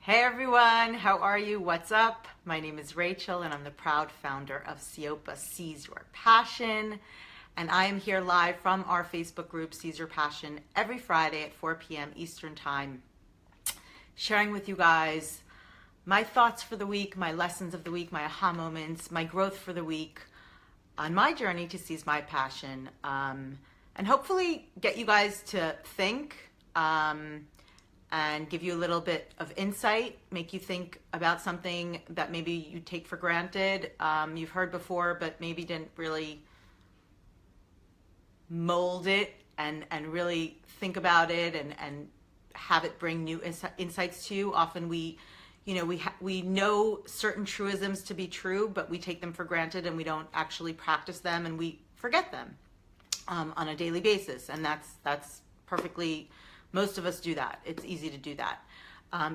Hey everyone, how are you? What's up? My name is Rachel and I'm the proud founder of Siopa Seize Your Passion. And I am here live from our Facebook group, Seize Your Passion, every Friday at 4 p.m. Eastern Time, sharing with you guys my thoughts for the week, my lessons of the week, my aha moments, my growth for the week on my journey to seize my passion, and hopefully get you guys to think, and give you a little bit of insight, make you think about something that maybe you take for granted, you've heard before, but maybe didn't really mold it and really think about it and have it bring new insights to you. Often we know certain truisms to be true, but we take them for granted and we don't actually practice them and we forget them on a daily basis. And that's perfectly, most of us do that. It's easy to do that.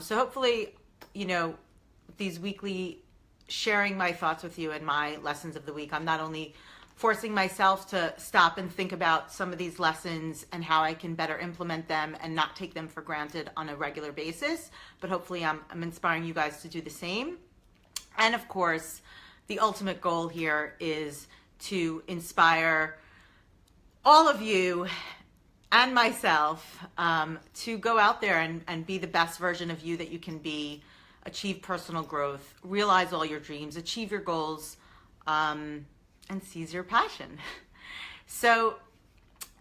So hopefully, these weekly sharing my thoughts with you and my lessons of the week, I'm not only forcing myself to stop and think about some of these lessons and how I can better implement them and not take them for granted on a regular basis, but hopefully I'm inspiring you guys to do the same. And of course, the ultimate goal here is to inspire all of you and myself to go out there and be the best version of you that you can be, achieve personal growth, realize all your dreams, achieve your goals, and seize your passion. So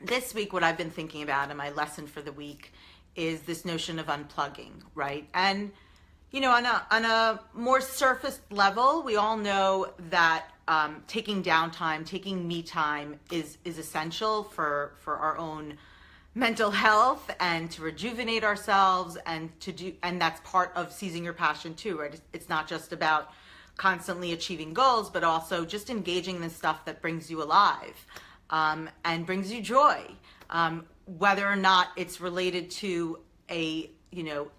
this week, what I've been thinking about and my lesson for the week is this notion of unplugging, right? And, on a more surface level, we all know that taking downtime, taking me time is essential for our own mental health and to rejuvenate ourselves and that's part of seizing your passion too, right? It's not just about constantly achieving goals, but also just engaging in stuff that brings you alive and brings you joy, whether or not it's related to a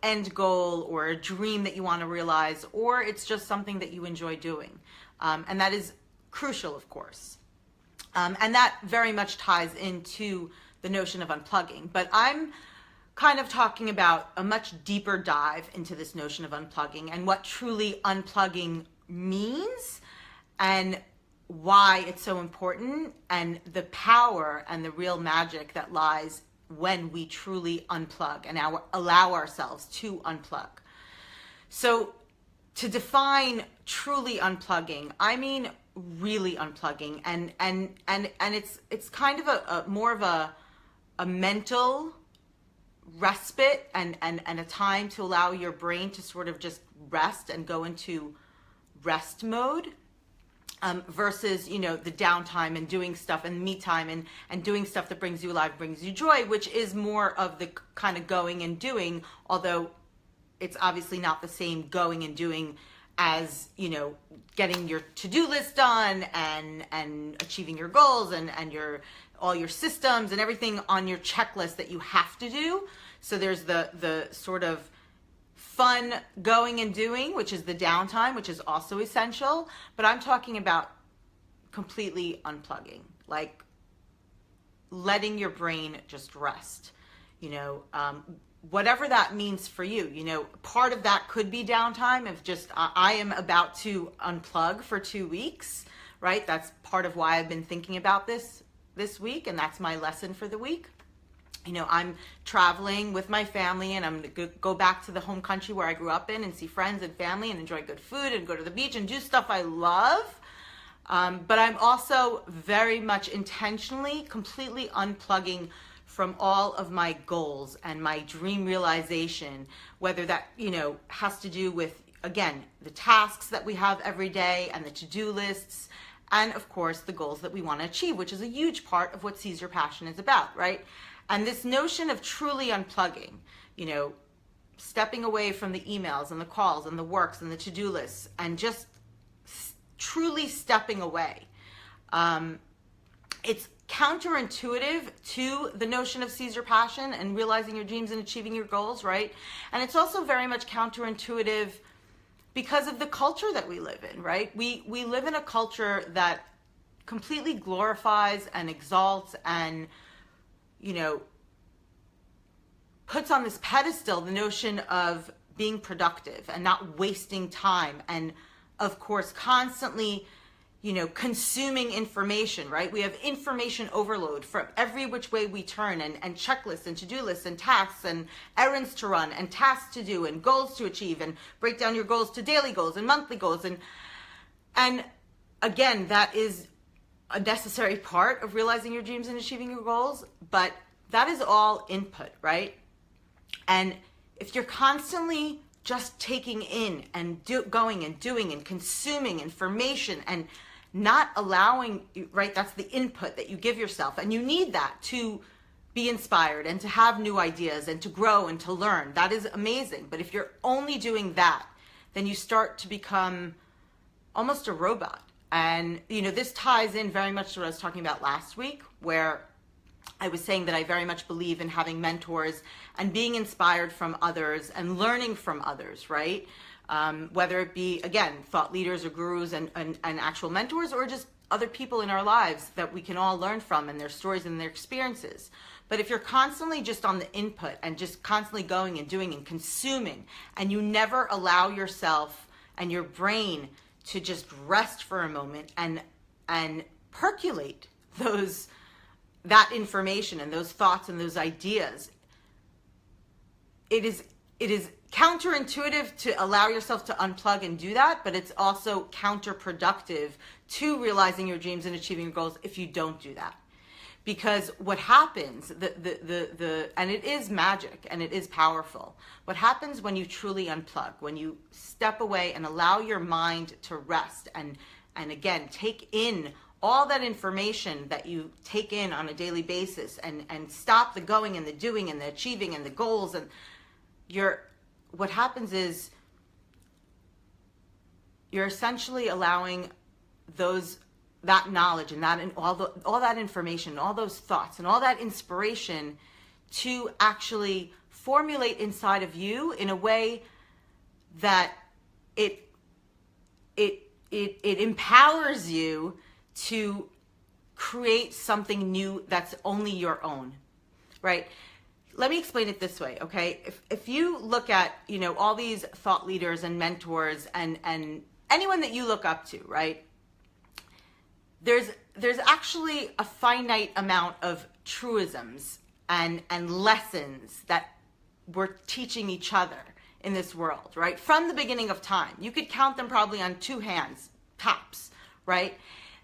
end goal or a dream that you want to realize, or it's just something that you enjoy doing, and that is crucial, of course, and that very much ties into the notion of unplugging. But I'm kind of talking about a much deeper dive into this notion of unplugging and what truly unplugging means and why it's so important and the power and the real magic that lies when we truly unplug and allow ourselves to unplug. So to define truly unplugging, I mean really unplugging, and it's kind of a more of a mental respite and a time to allow your brain to sort of just rest and go into rest mode, versus the downtime and doing stuff and me time and doing stuff that brings you alive, brings you joy, which is more of the kind of going and doing, although it's obviously not the same going and doing as getting your to-do list done and achieving your goals and your all your systems and everything on your checklist that you have to do. So there's the sort of fun going and doing, which is the downtime, which is also essential. But I'm talking about completely unplugging, like letting your brain just rest, whatever that means for you. Part of that could be downtime of just, I am about to unplug for 2 weeks, right? That's part of why I've been thinking about this week, and that's my lesson for the week. I'm traveling with my family and I'm going to go back to the home country where I grew up in and see friends and family and enjoy good food and go to the beach and do stuff I love. But I'm also very much intentionally, completely unplugging from all of my goals and my dream realization, whether that, has to do with, again, the tasks that we have every day and the to-do lists, and of course the goals that we want to achieve, which is a huge part of what Seize Your Passion is about, right? And this notion of truly unplugging, stepping away from the emails and the calls and the works and the to-do lists and just truly stepping away. It's counterintuitive to the notion of seize your passion and realizing your dreams and achieving your goals, right? And it's also very much counterintuitive because of the culture that we live in, right? We live in a culture that completely glorifies and exalts and, puts on this pedestal the notion of being productive and not wasting time, and of course constantly, consuming information, right? We have information overload from every which way we turn, and checklists and to-do lists and tasks and errands to run and tasks to do and goals to achieve, and break down your goals to daily goals and monthly goals. And again, that is a necessary part of realizing your dreams and achieving your goals, but that is all input, right? And if you're constantly just taking in and going and doing and consuming information and not allowing, right, that's the input that you give yourself, and you need that to be inspired and to have new ideas and to grow and to learn. That is amazing. But if you're only doing that, then you start to become almost a robot. And, this ties in very much to what I was talking about last week, where I was saying that I very much believe in having mentors and being inspired from others and learning from others, right? Whether it be, again, thought leaders or gurus and actual mentors, or just other people in our lives that we can all learn from, and their stories and their experiences. But if you're constantly just on the input and just constantly going and doing and consuming, and you never allow yourself and your brain to just rest for a moment and percolate that information and those thoughts and those ideas, it is counterintuitive to allow yourself to unplug and do that, but it's also counterproductive to realizing your dreams and achieving your goals if you don't do that. Because what happens, and it is magic and it is powerful, what happens when you truly unplug, when you step away and allow your mind to rest and again, take in all that information that you take in on a daily basis, and stop the going and the doing and the achieving and the goals, and what happens is you're essentially allowing that knowledge and all that information, all those thoughts and all that inspiration to actually formulate inside of you in a way that it empowers you to create something new that's only your own, right? Let me explain it this way, okay? If you look at, all these thought leaders and mentors and anyone that you look up to, right? There's actually a finite amount of truisms and lessons that we're teaching each other in this world, right? From the beginning of time. You could count them probably on two hands, tops, right?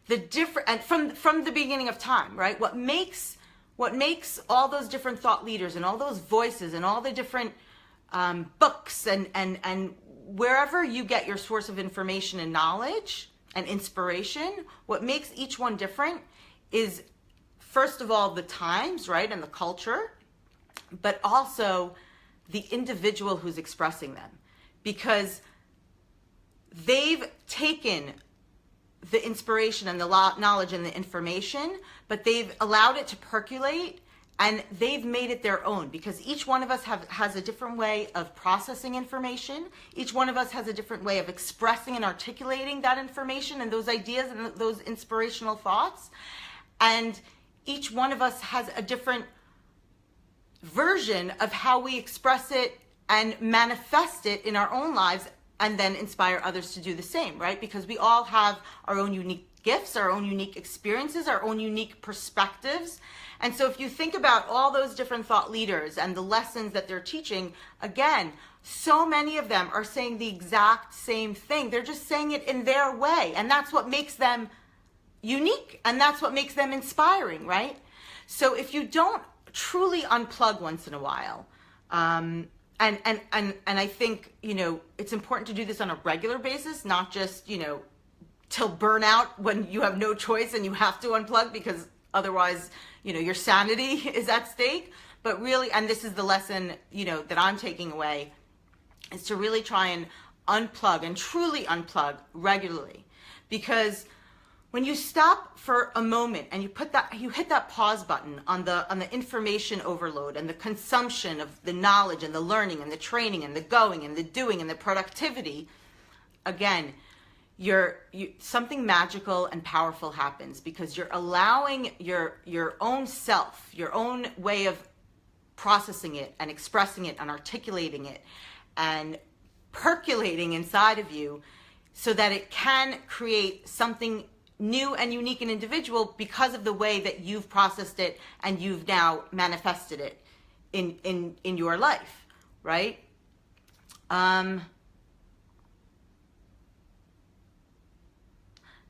And from the beginning of time, right? What makes all those different thought leaders and all those voices and all the different books and wherever you get your source of information and knowledge and inspiration, what makes each one different is, first of all, the times, right, and the culture, but also the individual who's expressing them, because they've taken the inspiration and the knowledge and the information, but they've allowed it to percolate, and they've made it their own, because each one of us has a different way of processing information. Each one of us has a different way of expressing and articulating that information and those ideas and those inspirational thoughts. And each one of us has a different version of how we express it and manifest it in our own lives, and then inspire others to do the same, right? Because we all have our own unique gifts, our own unique experiences, our own unique perspectives. And so if you think about all those different thought leaders and the lessons that they're teaching, again, so many of them are saying the exact same thing. They're just saying it in their way. And that's what makes them unique. And that's what makes them inspiring, right? So if you don't truly unplug once in a while, and I think, it's important to do this on a regular basis, not just, till burnout when you have no choice and you have to unplug because otherwise, your sanity is at stake. But really, and this is the lesson, that I'm taking away, is to really try and unplug and truly unplug regularly. Because when you stop for a moment and you hit that pause button on the information overload and the consumption of the knowledge and the learning and the training and the going and the doing and the productivity, again, something magical and powerful happens, because you're allowing your own self, your own way of processing it and expressing it and articulating it and percolating inside of you so that it can create something new and unique and individual because of the way that you've processed it and you've now manifested it in your life, right?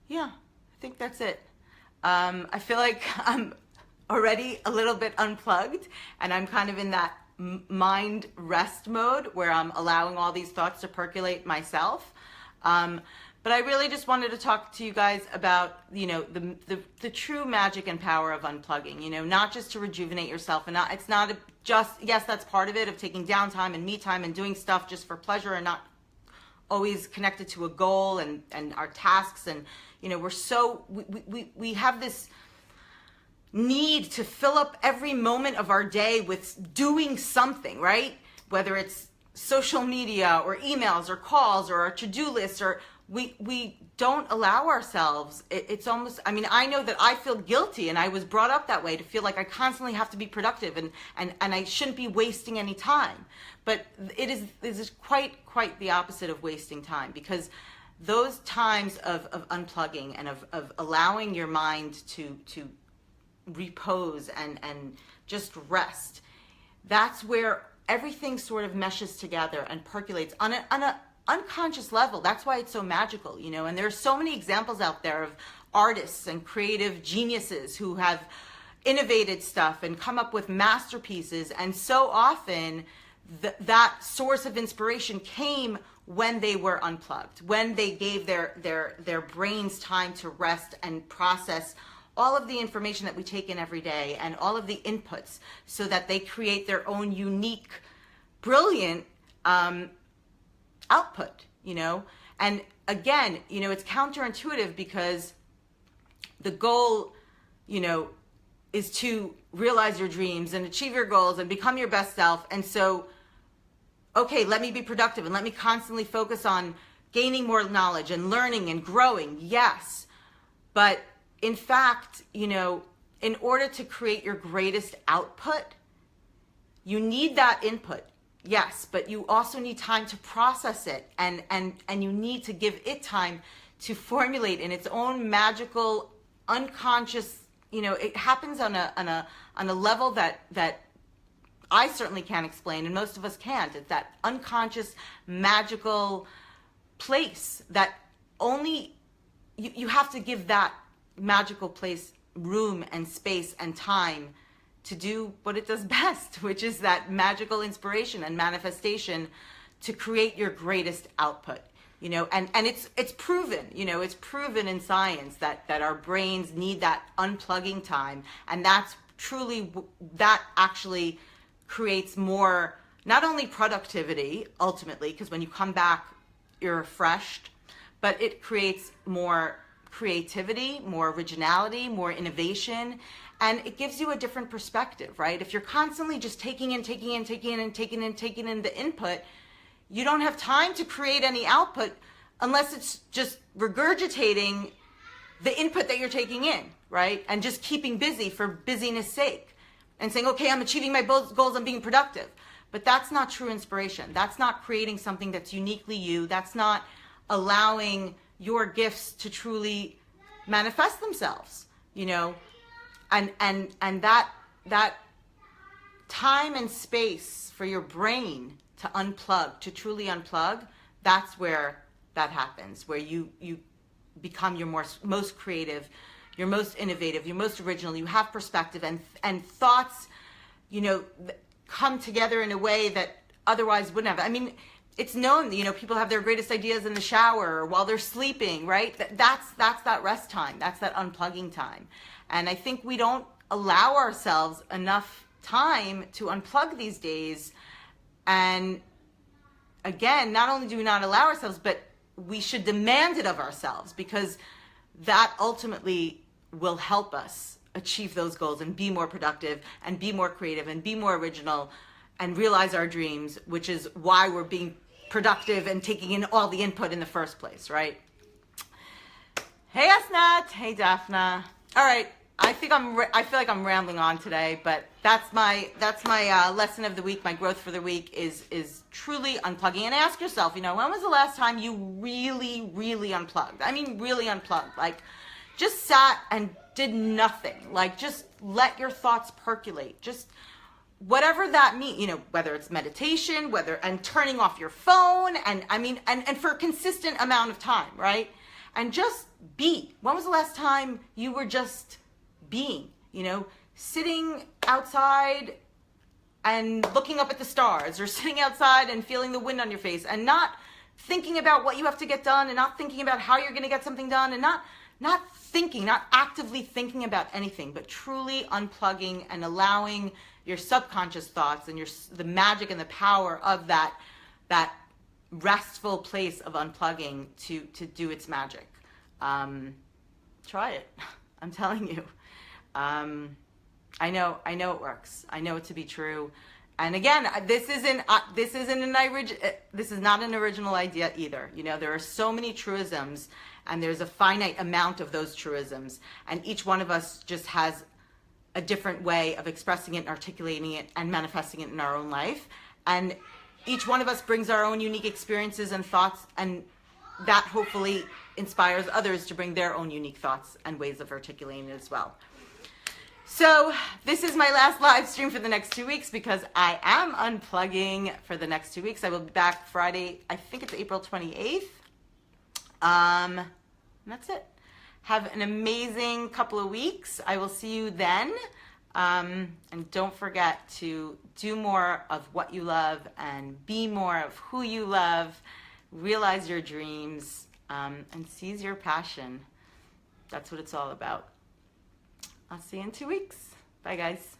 Yeah, I think that's it. I feel like I'm already a little bit unplugged, and I'm kind of in that mind rest mode where I'm allowing all these thoughts to percolate myself. But I really just wanted to talk to you guys about, you know, the true magic and power of unplugging, you know, not just to rejuvenate yourself, and it's not just, yes, that's part of it, of taking downtime and me time and doing stuff just for pleasure and not always connected to a goal and our tasks. And, you know, we have this need to fill up every moment of our day with doing something, right? Whether it's social media or emails or calls or our to-do lists, or we don't allow ourselves. It's almost, I mean, I know that I feel guilty, and I was brought up that way, to feel like I constantly have to be productive and I shouldn't be wasting any time. But it is quite the opposite of wasting time, because those times of unplugging and of allowing your mind to repose and just rest, that's where everything sort of meshes together and percolates on a unconscious level. That's why it's so magical, you know. And there's so many examples out there of artists and creative geniuses who have innovated stuff and come up with masterpieces, and so often that source of inspiration came when they were unplugged, when they gave their brains time to rest and process all of the information that we take in every day and all of the inputs, so that they create their own unique, brilliant output, you know. And again, you know, it's counterintuitive, because the goal, you know, is to realize your dreams and achieve your goals and become your best self. And so, okay, let me be productive and let me constantly focus on gaining more knowledge and learning and growing. Yes. But in fact, you know, in order to create your greatest output, you need that input. Yes, but you also need time to process it, and you need to give it time to formulate in its own magical, unconscious, you know, it happens on a level that I certainly can't explain, and most of us can't. It's that unconscious, magical place that only you have to give that magical place room and space and time to do what it does best, which is that magical inspiration and manifestation to create your greatest output, you know. And it's proven, you know, it's proven in science that our brains need that unplugging time, and that's truly, that actually creates more, not only productivity ultimately, because when you come back you're refreshed, but it creates more creativity, more originality, more innovation, and it gives you a different perspective, right? If you're constantly just taking in the input, you don't have time to create any output unless it's just regurgitating the input that you're taking in, right? And just keeping busy for busyness sake and saying, okay, I'm achieving my goals, I'm being productive. But that's not true inspiration. That's not creating something that's uniquely you. That's not allowing your gifts to truly manifest themselves, you know. And that time and space for your brain to unplug, to truly unplug, that's where that happens, where you become your most creative, your most innovative, your most original. You have perspective, and thoughts, you know, come together in a way that otherwise wouldn't have. I mean, it's known, you know, people have their greatest ideas in the shower or while they're sleeping, right? That's that rest time. That's that unplugging time. And I think we don't allow ourselves enough time to unplug these days. And again, not only do we not allow ourselves, but we should demand it of ourselves, because that ultimately will help us achieve those goals and be more productive and be more creative and be more original and realize our dreams, which is why we're being productive and taking in all the input in the first place, right? Hey, Asnat. Hey, Daphna. All right. I feel like I'm rambling on today, but that's my lesson of the week. My growth for the week is truly unplugging. And ask yourself, when was the last time you really, really unplugged? I mean, really unplugged. Like, just sat and did nothing. Like, just let your thoughts percolate. Just whatever that means, whether it's meditation, and turning off your phone, and for a consistent amount of time, right? And just be. When was the last time you were just being, sitting outside and looking up at the stars, or sitting outside and feeling the wind on your face, and not thinking about what you have to get done, and not thinking about how you're going to get something done, and not actively thinking about anything, but truly unplugging and allowing your subconscious thoughts and the magic and the power of that restful place of unplugging to do its magic. Try it. I'm telling you. I know it works. I know it to be true. And again, this is not an original idea either. There are so many truisms, and there's a finite amount of those truisms, and each one of us just has a different way of expressing it and articulating it and manifesting it in our own life. And each one of us brings our own unique experiences and thoughts, and that hopefully inspires others to bring their own unique thoughts and ways of articulating it as well. So this is my last live stream for the next 2 weeks, because I am unplugging for the next 2 weeks. I will be back Friday, I think it's April 28th. And that's it. Have an amazing couple of weeks. I will see you then. And don't forget to do more of what you love and be more of who you love. Realize your dreams, and seize your passion. That's what it's all about. I'll see you in 2 weeks. Bye, guys.